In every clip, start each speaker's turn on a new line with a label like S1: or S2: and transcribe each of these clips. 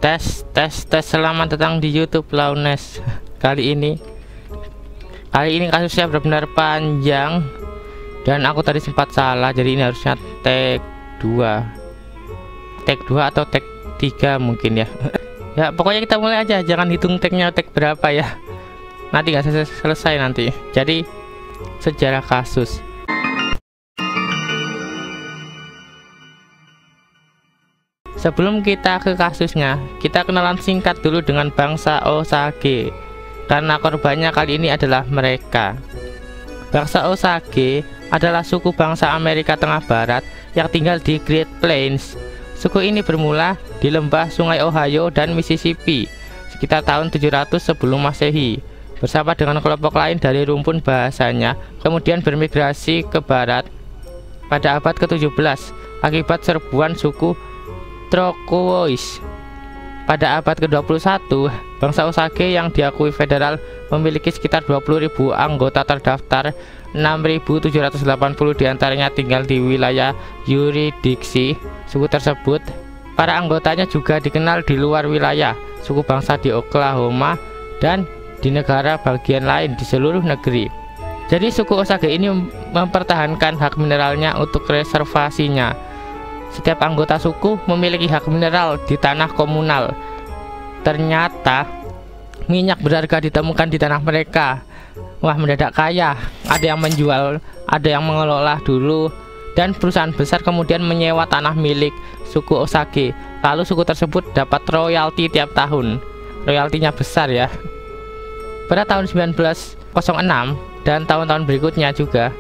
S1: Tes, selamat datang di YouTube Launes. Kali ini kasusnya benar-benar panjang dan aku tadi sempat salah, jadi ini harusnya tag 2 atau tag 3 mungkin ya. Ya pokoknya kita mulai aja, jangan hitung tagnya tag berapa ya, nanti nggak selesai nanti. Jadi sejarah kasus. Sebelum kita ke kasusnya, kita kenalan singkat dulu dengan bangsa Osage, karena korbannya kali ini adalah mereka. Bangsa Osage adalah suku bangsa Amerika Tengah Barat yang tinggal di Great Plains. Suku ini bermula di lembah Sungai Ohio dan Mississippi sekitar tahun 700 sebelum Masehi, bersama dengan kelompok lain dari rumpun bahasanya, kemudian bermigrasi ke barat pada abad ke-17 akibat serbuan suku Trokois. Pada abad ke-21, bangsa Osage yang diakui federal memiliki sekitar 20.000 anggota terdaftar. 6.780 diantaranya tinggal di wilayah yurisdiksi suku tersebut. Para anggotanya juga dikenal di luar wilayah suku bangsa di Oklahoma dan di negara bagian lain di seluruh negeri. Jadi suku Osage ini mempertahankan hak mineralnya untuk reservasinya. Setiap anggota suku memiliki hak mineral di tanah komunal. Ternyata minyak berharga ditemukan di tanah mereka. Wah, mendadak kaya. Ada yang menjual, ada yang mengelola dulu, dan perusahaan besar kemudian menyewa tanah milik suku Osage. Lalu suku tersebut dapat royalti tiap tahun. Royaltinya besar ya. Pada tahun 1906 dan tahun-tahun berikutnya juga,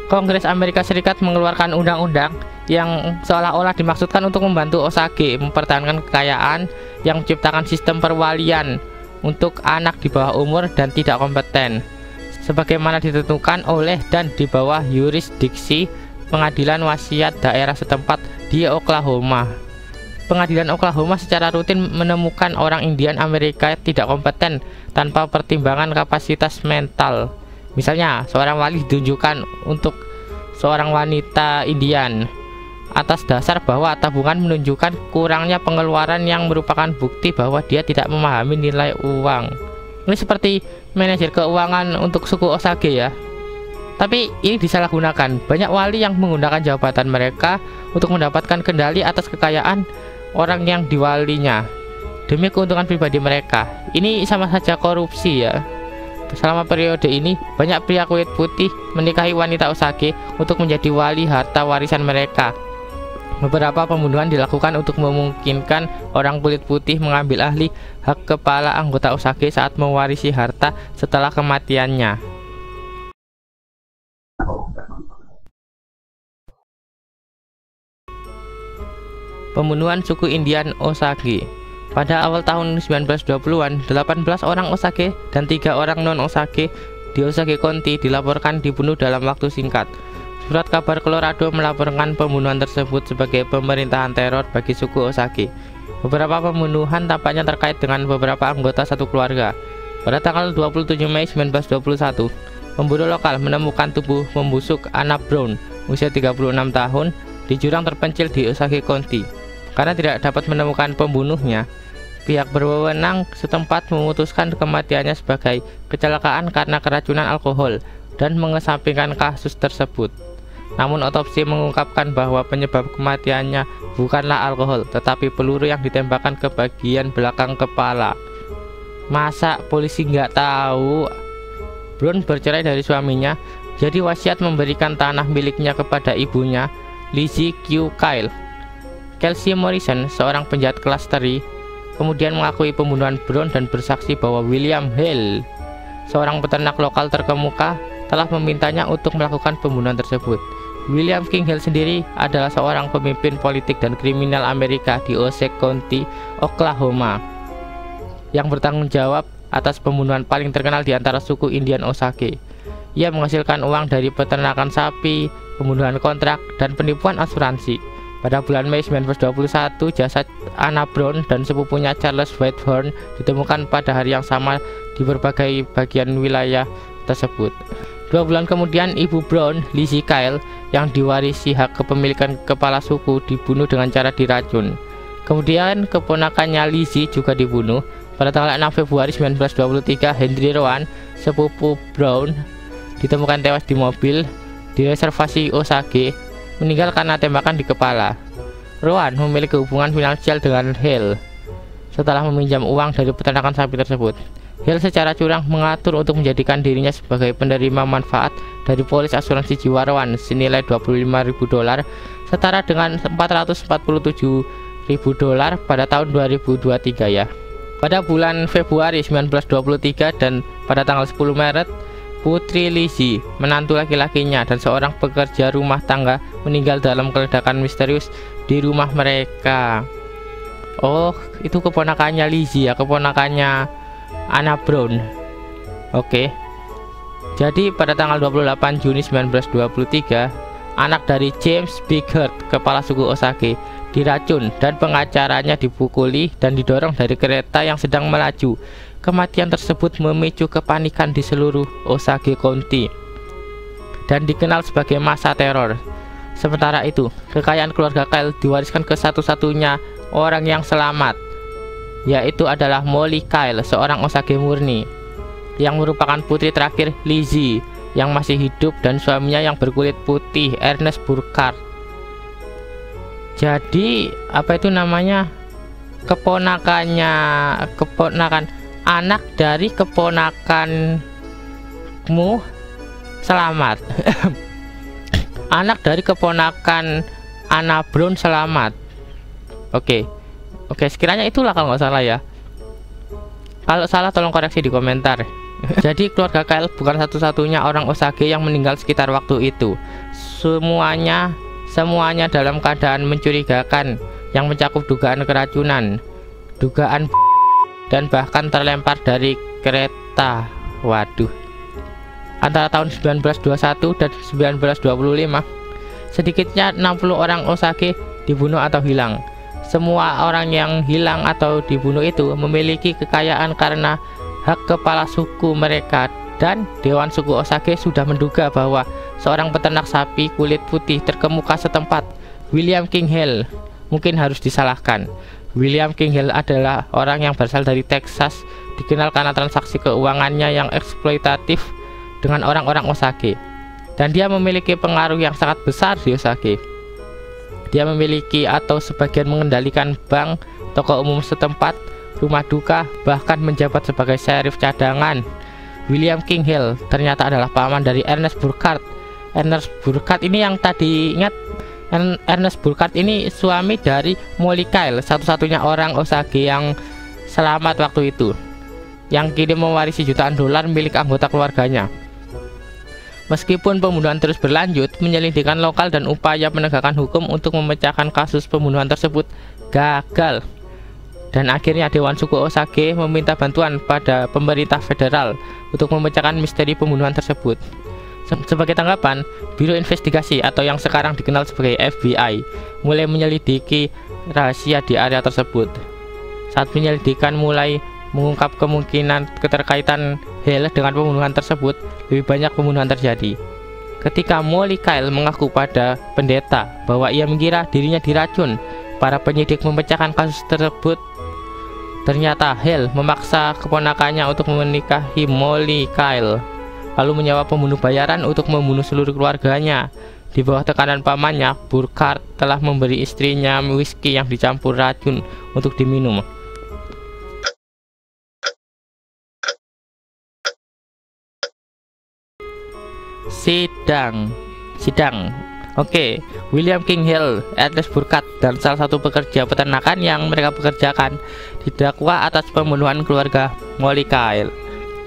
S1: Kongres Amerika Serikat mengeluarkan undang-undang yang seolah-olah dimaksudkan untuk membantu Osage mempertahankan kekayaan, yang menciptakan sistem perwalian untuk anak di bawah umur dan tidak kompeten, sebagaimana ditentukan oleh dan di bawah yurisdiksi pengadilan wasiat daerah setempat di Oklahoma. Pengadilan Oklahoma secara rutin menemukan orang Indian Amerika tidak kompeten tanpa pertimbangan kapasitas mental. Misalnya, seorang wali ditunjukkan untuk seorang wanita Indian atas dasar bahwa tabungan menunjukkan kurangnya pengeluaran yang merupakan bukti bahwa dia tidak memahami nilai uang. Ini seperti manajer keuangan untuk suku Osage ya. Tapi ini disalahgunakan. Banyak wali yang menggunakan jabatan mereka untuk mendapatkan kendali atas kekayaan orang yang diwalinya demi keuntungan pribadi mereka. Ini sama saja korupsi ya. Selama periode ini, banyak pria kulit putih menikahi wanita Osage untuk menjadi wali harta warisan mereka. Beberapa pembunuhan dilakukan untuk memungkinkan orang kulit putih mengambil alih hak kepala anggota Osage saat mewarisi harta setelah kematiannya. Pembunuhan suku Indian Osage. Pada awal tahun 1920-an, 18 orang Osage dan 3 orang non-Osage di Osage County dilaporkan dibunuh dalam waktu singkat. Surat kabar Colorado melaporkan pembunuhan tersebut sebagai pemerintahan teror bagi suku Osage. Beberapa pembunuhan tampaknya terkait dengan beberapa anggota satu keluarga. Pada tanggal 27 Mei 1921, pemburu lokal menemukan tubuh membusuk Anna Brown, usia 36 tahun, di jurang terpencil di Osage County. Karena tidak dapat menemukan pembunuhnya, pihak berwenang setempat memutuskan kematiannya sebagai kecelakaan karena keracunan alkohol dan mengesampingkan kasus tersebut. Namun otopsi mengungkapkan bahwa penyebab kematiannya bukanlah alkohol, tetapi peluru yang ditembakkan ke bagian belakang kepala. Masa polisi nggak tahu? Brown bercerai dari suaminya, jadi wasiat memberikan tanah miliknya kepada ibunya, Lizzie Q. Kyle. Kelsey Morrison, seorang penjahat kelas teri, kemudian mengakui pembunuhan Brown dan bersaksi bahwa William Hale, seorang peternak lokal terkemuka, telah memintanya untuk melakukan pembunuhan tersebut. William King Hale sendiri adalah seorang pemimpin politik dan kriminal Amerika di Osage County, Oklahoma, yang bertanggung jawab atas pembunuhan paling terkenal di antara suku Indian Osage. Ia menghasilkan uang dari peternakan sapi, pembunuhan kontrak, dan penipuan asuransi. Pada bulan Mei 1921, jasad Anna Brown dan sepupunya Charles Whitehorn ditemukan pada hari yang sama di berbagai bagian wilayah tersebut. 2 bulan kemudian, ibu Brown, Lizzie Kyle, yang diwarisi hak kepemilikan kepala suku, dibunuh dengan cara diracun. Kemudian keponakannya Lizzie juga dibunuh. Pada tanggal 6 Februari 1923, Henry Rowan, sepupu Brown, ditemukan tewas di mobil di reservasi Osage, meninggal karena tembakan di kepala. Rowan memiliki hubungan finansial dengan Hale setelah meminjam uang dari peternakan sapi tersebut. Hale secara curang mengatur untuk menjadikan dirinya sebagai penerima manfaat dari polis asuransi jiwa Rowan senilai $25.000, setara dengan $447.000 pada tahun 2023 ya. Pada bulan Februari 1923 dan pada tanggal 10 Maret, Putri Lizzie, menantu laki-lakinya dan seorang pekerja rumah tangga meninggal dalam ledakan misterius di rumah mereka. Oh, itu keponakannya Lizzie ya, keponakannya Anna Brown. Oke. Jadi pada tanggal 28 Juni 1923, anak dari James Bighorn, kepala suku Osage, diracun dan pengacaranya dipukuli dan didorong dari kereta yang sedang melaju. Kematian tersebut memicu kepanikan di seluruh Osage County dan dikenal sebagai masa teror. Sementara itu, kekayaan keluarga Kyle diwariskan ke satu-satunya orang yang selamat, yaitu adalah Molly Kyle, seorang Osage murni yang merupakan putri terakhir Lizzie yang masih hidup, dan suaminya yang berkulit putih, Ernest Burkhardt. Jadi apa itu namanya, keponakan anak dari keponakanmu selamat. Anak dari keponakan Anna Brown selamat. Oke, sekiranya itulah kalau nggak salah ya. Kalau salah tolong koreksi di komentar. Jadi keluarga Kyle bukan satu-satunya orang Osage yang meninggal sekitar waktu itu. Semuanya dalam keadaan mencurigakan yang mencakup dugaan keracunan, dugaan dan bahkan terlempar dari kereta. Waduh. Antara tahun 1921 dan 1925, sedikitnya 60 orang Osage dibunuh atau hilang. Semua orang yang hilang atau dibunuh itu memiliki kekayaan karena hak kepala suku mereka, dan Dewan Suku Osage sudah menduga bahwa seorang peternak sapi kulit putih terkemuka setempat, William King Hale, mungkin harus disalahkan. William King Hale adalah orang yang berasal dari Texas, dikenal karena transaksi keuangannya yang eksploitatif dengan orang-orang Osage, dan dia memiliki pengaruh yang sangat besar di Osage. Dia memiliki atau sebagian mengendalikan bank, toko umum setempat, rumah duka, bahkan menjabat sebagai sheriff cadangan. William King Hale ternyata adalah paman dari Ernest Burkhardt. Ernest Burkhardt ini yang tadi ingat, Ernest Burkhardt ini suami dari Molly Kyle, satu-satunya orang Osage yang selamat waktu itu, yang kini mewarisi jutaan dolar milik anggota keluarganya. Meskipun pembunuhan terus berlanjut, penyelidikan lokal dan upaya penegakan hukum untuk memecahkan kasus pembunuhan tersebut gagal. Dan akhirnya Dewan Suku Osage meminta bantuan pada pemerintah federal untuk memecahkan misteri pembunuhan tersebut. Sebagai tanggapan, Biro Investigasi atau yang sekarang dikenal sebagai FBI mulai menyelidiki rahasia di area tersebut. Saat penyelidikan mulai mengungkap kemungkinan keterkaitan Hale dengan pembunuhan tersebut, lebih banyak pembunuhan terjadi. Ketika Molly Kyle mengaku pada pendeta bahwa ia mengira dirinya diracun, para penyidik memecahkan kasus tersebut. Ternyata Hale memaksa keponakannya untuk menikahi Molly Kyle, lalu menyewa pembunuh bayaran untuk membunuh seluruh keluarganya. Di bawah tekanan pamannya, Burkhardt telah memberi istrinya whisky yang dicampur racun untuk diminum. Sidang. Oke, William King Hale, Ernest Burkhardt, dan salah satu pekerja peternakan yang mereka pekerjakan didakwa atas pembunuhan keluarga Molly Kyle.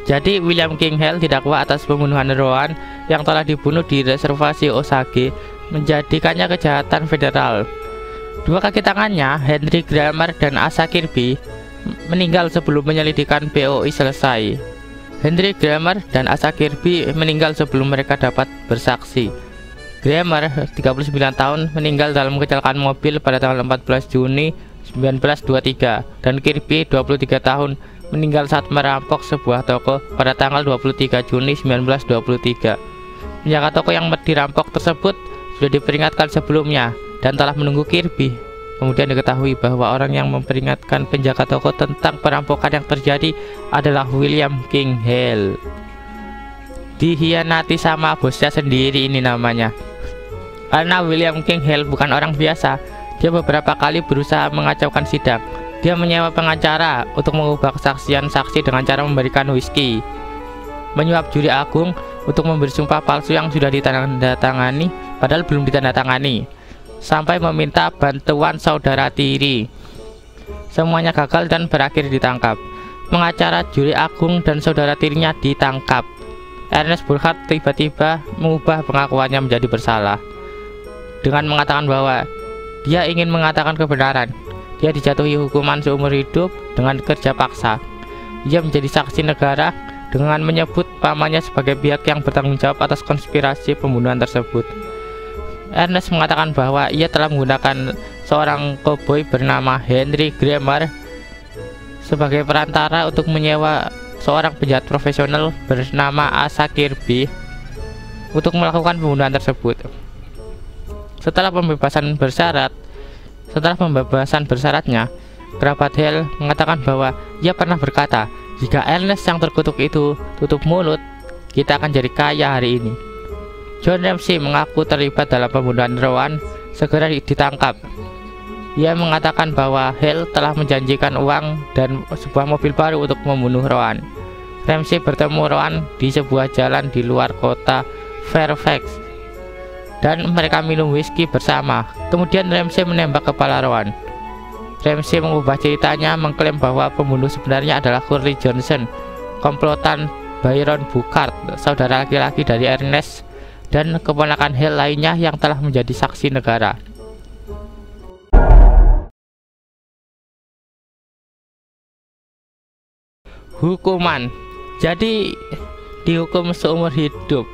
S1: Jadi William King Hale didakwa atas pembunuhan Rowan yang telah dibunuh di reservasi Osage, menjadikannya kejahatan federal. Dua kaki tangannya, Henry Grammer dan Asa Kirby, meninggal sebelum penyelidikan BOI selesai. Henry Grammer dan Asa Kirby meninggal sebelum mereka dapat bersaksi. Grammer, 39 tahun, meninggal dalam kecelakaan mobil pada tanggal 14 Juni 1923, dan Kirby, 23 tahun, meninggal saat merampok sebuah toko pada tanggal 23 Juni 1923. Penjaga toko yang dirampok tersebut sudah diperingatkan sebelumnya dan telah menunggu Kirby. Kemudian diketahui bahwa orang yang memperingatkan penjaga toko tentang perampokan yang terjadi adalah William King Hale. Dihianati sama bosnya sendiri ini namanya. Karena William King Hale bukan orang biasa, dia beberapa kali berusaha mengacaukan sidang. Dia menyewa pengacara untuk mengubah kesaksian saksi dengan cara memberikan whisky, menyuap juri agung untuk memberi sumpah palsu yang sudah ditandatangani padahal belum ditandatangani, sampai meminta bantuan saudara tiri. Semuanya gagal dan berakhir ditangkap. Pengacara, juri agung, dan saudara tirinya ditangkap. Ernest Burkhardt tiba-tiba mengubah pengakuannya menjadi bersalah dengan mengatakan bahwa dia ingin mengatakan kebenaran. Dia dijatuhi hukuman seumur hidup dengan kerja paksa. Dia menjadi saksi negara dengan menyebut pamannya sebagai pihak yang bertanggung jawab atas konspirasi pembunuhan tersebut. Ernest mengatakan bahwa ia telah menggunakan seorang koboi bernama Henry Grammer sebagai perantara untuk menyewa seorang penjahat profesional bernama Asa Kirby untuk melakukan pembunuhan tersebut. Setelah pembebasan bersyaratnya, kerabat Hale mengatakan bahwa ia pernah berkata, "Jika Ernest yang terkutuk itu tutup mulut, kita akan jadi kaya hari ini." John Ramsey mengaku terlibat dalam pembunuhan Rowan, segera ditangkap. Ia mengatakan bahwa Hale telah menjanjikan uang dan sebuah mobil baru untuk membunuh Rowan. Ramsey bertemu Rowan di sebuah jalan di luar kota Fairfax, dan mereka minum whisky bersama. Kemudian Ramsey menembak kepala Rowan. Ramsey mengubah ceritanya, mengklaim bahwa pembunuh sebenarnya adalah Curly Johnson, komplotan Byron Burkhardt, saudara laki-laki dari Ernest, dan keponakan Hale lainnya yang telah menjadi saksi negara. Hukuman. Jadi dihukum seumur hidup.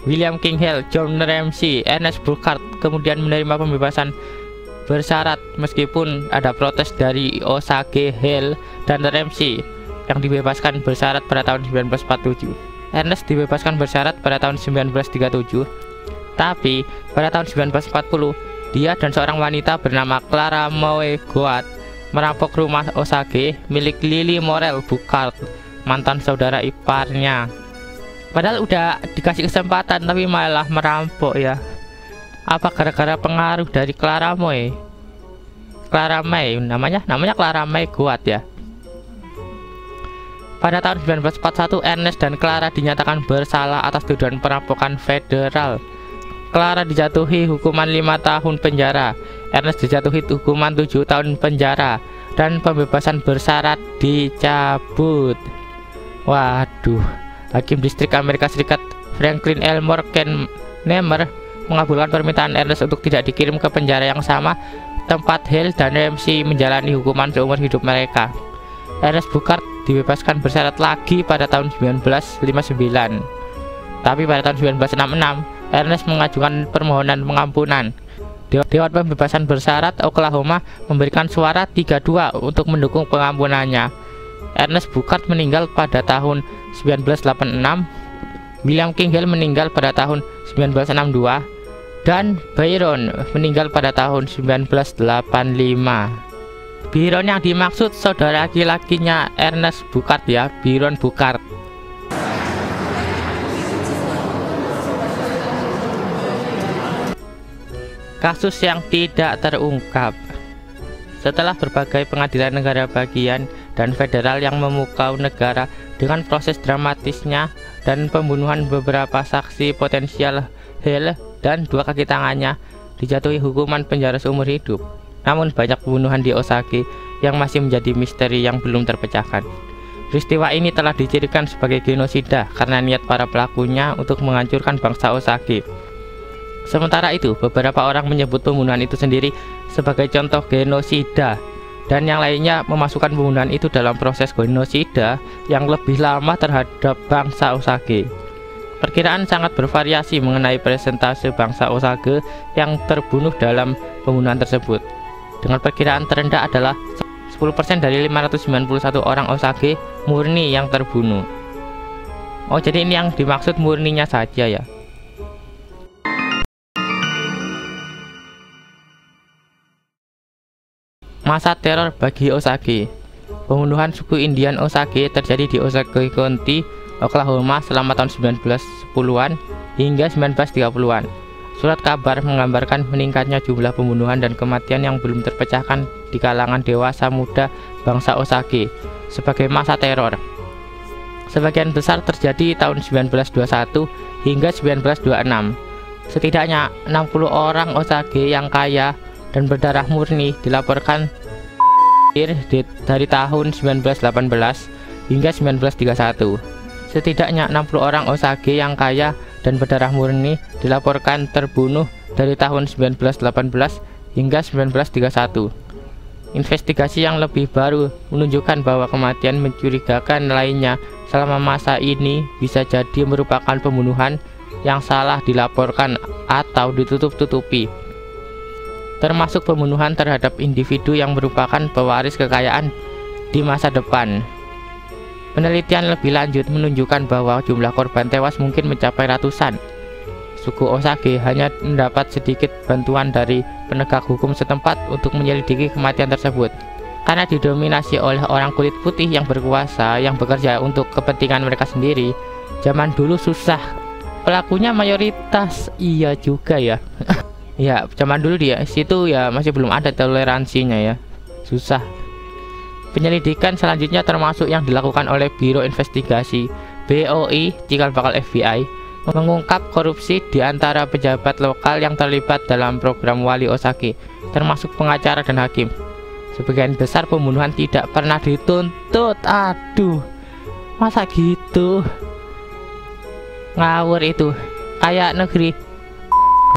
S1: William King Hale, John Ramsey, Ernest Burkhardt kemudian menerima pembebasan bersyarat meskipun ada protes dari Osage, Hale, dan Ramsey yang dibebaskan bersyarat pada tahun 1947. Ernest dibebaskan bersyarat pada tahun 1937, tapi pada tahun 1940 dia dan seorang wanita bernama Clara Mae Goat merampok rumah Osage milik Lily Morel Burkhardt, mantan saudara iparnya. Padahal udah dikasih kesempatan tapi malah merampok ya. Apa gara-gara pengaruh dari Clara Mae? Clara Mae namanya Clara Mae Goat ya. Pada tahun 1941 Ernest dan Clara dinyatakan bersalah atas tuduhan perampokan federal. Clara dijatuhi hukuman 5 tahun penjara, Ernest dijatuhi hukuman 7 tahun penjara, dan pembebasan bersyarat dicabut. Waduh, Hakim Distrik Amerika Serikat Franklin Elmore Kennemer mengabulkan permintaan Ernest untuk tidak dikirim ke penjara yang sama tempat Hale dan Ramsey menjalani hukuman seumur hidup mereka. Ernest Burkhardt dibebaskan bersyarat lagi pada tahun 1959. Tapi pada tahun 1966, Ernest mengajukan permohonan pengampunan. Dewan Pembebasan Bersyarat Oklahoma memberikan suara 3-2 untuk mendukung pengampunannya. Ernest Burkhardt meninggal pada tahun 1986, William King Hale meninggal pada tahun 1962, dan Byron meninggal pada tahun 1985. Byron yang dimaksud saudara laki-lakinya Ernest Burkhardt ya, Byron Burkhardt. Kasus yang tidak terungkap. Setelah berbagai pengadilan negara bagian dan federal yang memukau negara dengan proses dramatisnya dan pembunuhan beberapa saksi potensial Hale dan 2 kaki tangannya dijatuhi hukuman penjara seumur hidup. Namun banyak pembunuhan di Osage yang masih menjadi misteri yang belum terpecahkan. Peristiwa ini telah dicirikan sebagai genosida karena niat para pelakunya untuk menghancurkan bangsa Osage. Sementara itu, beberapa orang menyebut pembunuhan itu sendiri sebagai contoh genosida, dan yang lainnya memasukkan pembunuhan itu dalam proses genosida yang lebih lama terhadap bangsa Osage. Perkiraan sangat bervariasi mengenai persentase bangsa Osage yang terbunuh dalam pembunuhan tersebut. Dengan perkiraan terendah adalah 10% dari 591 orang Osage murni yang terbunuh. Oh, jadi ini yang dimaksud murninya saja ya. Masa teror bagi Osage. Pembunuhan suku Indian Osage terjadi di Osage County, Oklahoma selama tahun 1910-an hingga 1930-an. Surat kabar menggambarkan meningkatnya jumlah pembunuhan dan kematian yang belum terpecahkan di kalangan dewasa muda bangsa Osage sebagai masa teror. Sebagian besar terjadi tahun 1921 hingga 1926. Setidaknya 60 orang Osage yang kaya dan berdarah murni dilaporkan dari tahun 1918 hingga 1931. Setidaknya 60 orang Osage yang kaya dan berdarah murni dilaporkan terbunuh dari tahun 1918 hingga 1931. Investigasi yang lebih baru menunjukkan bahwa kematian mencurigakan lainnya selama masa ini bisa jadi merupakan pembunuhan yang salah dilaporkan atau ditutup-tutupi, termasuk pembunuhan terhadap individu yang merupakan pewaris kekayaan di masa depan. Penelitian lebih lanjut menunjukkan bahwa jumlah korban tewas mungkin mencapai ratusan. Suku Osage hanya mendapat sedikit bantuan dari penegak hukum setempat untuk menyelidiki kematian tersebut, karena didominasi oleh orang kulit putih yang berkuasa yang bekerja untuk kepentingan mereka sendiri. Zaman dulu susah, pelakunya mayoritas. Iya juga ya. Ya, zaman dulu dia situ ya masih belum ada toleransinya ya. Susah. Penyelidikan selanjutnya termasuk yang dilakukan oleh Biro Investigasi BOI cikal bakal FBI mengungkap korupsi di antara pejabat lokal yang terlibat dalam program Wali Osage, termasuk pengacara dan hakim. Sebagian besar pembunuhan tidak pernah dituntut. Aduh, masa gitu? Ngawur itu. Kayak negeri.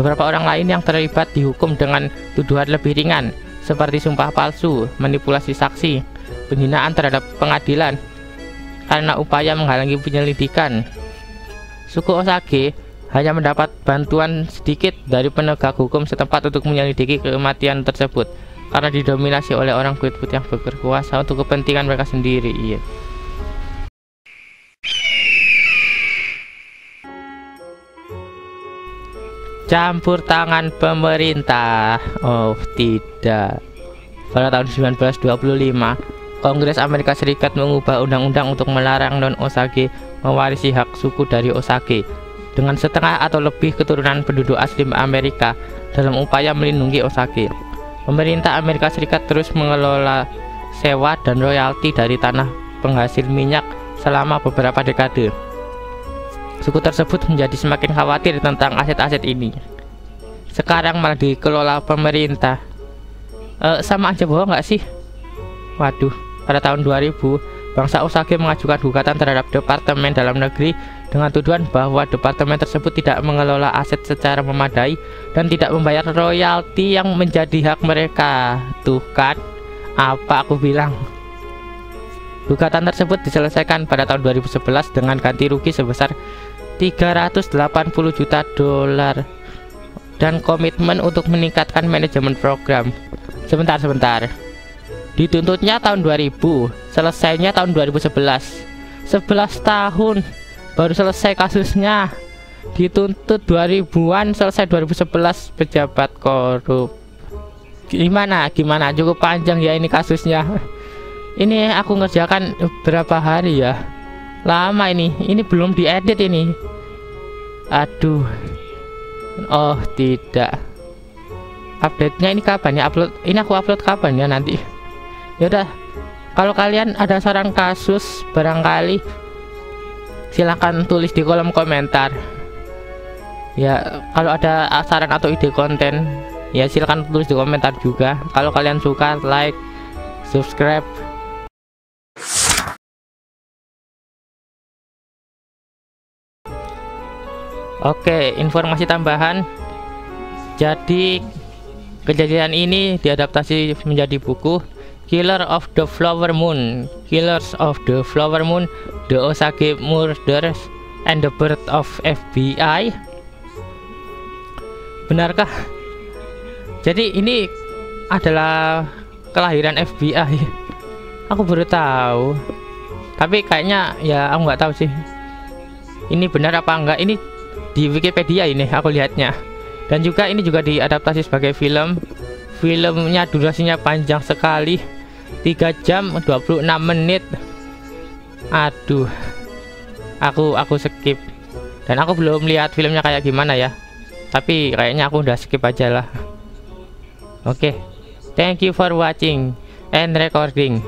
S1: Beberapa orang lain yang terlibat dihukum dengan tuduhan lebih ringan, seperti sumpah palsu, manipulasi saksi, penghinaan terhadap pengadilan, karena upaya menghalangi penyelidikan. Suku Osage hanya mendapat bantuan sedikit dari penegak hukum setempat untuk menyelidiki kematian tersebut, karena didominasi oleh orang kulit putih yang berkuasa untuk kepentingan mereka sendiri. Iya. Campur tangan pemerintah. Oh tidak. Pada tahun 1925, Kongres Amerika Serikat mengubah undang-undang untuk melarang non-Osage mewarisi hak suku dari Osage dengan setengah atau lebih keturunan penduduk asli Amerika dalam upaya melindungi Osage. Pemerintah Amerika Serikat terus mengelola sewa dan royalti dari tanah penghasil minyak selama beberapa dekade. Suku tersebut menjadi semakin khawatir tentang aset-aset ini. Sekarang malah dikelola pemerintah. Sama aja bohong nggak sih? Waduh, pada tahun 2000, bangsa Osage mengajukan gugatan terhadap Departemen Dalam Negeri dengan tuduhan bahwa departemen tersebut tidak mengelola aset secara memadai dan tidak membayar royalti yang menjadi hak mereka. Tuh kan, apa aku bilang? Gugatan tersebut diselesaikan pada tahun 2011 dengan ganti rugi sebesar $380 juta dan komitmen untuk meningkatkan manajemen program. Sebentar. Dituntutnya tahun 2000, selesainya tahun 2011. 11 tahun baru selesai kasusnya. Dituntut 2000-an, selesai 2011, pejabat korup. Gimana? Cukup panjang ya ini kasusnya. Ini aku ngerjakan berapa hari ya? Lama ini belum diedit ini. Aduh. Oh, tidak. Update-nya ini kapan ya? Ini aku upload kapan ya nanti? Yaudah, kalau kalian ada saran kasus barangkali silahkan tulis di kolom komentar. Ya, kalau ada saran atau ide konten ya silahkan tulis di komentar juga. Kalau kalian suka, like, subscribe. Oke, informasi tambahan. Jadi kejadian ini diadaptasi menjadi buku Killers of the Flower Moon, The Osage Murders and the Birth of FBI. Benarkah? Jadi ini adalah kelahiran FBI. Aku baru tahu. Tapi kayaknya ya aku nggak tahu sih. Ini benar apa enggak? Ini di Wikipedia ini aku lihatnya. Dan juga ini juga diadaptasi sebagai film Filmnya durasinya panjang sekali, 3 jam 26 menit. Aduh, aku skip. Dan aku belum lihat filmnya kayak gimana ya, tapi kayaknya aku udah skip aja lah. Oke, thank you for watching and recording.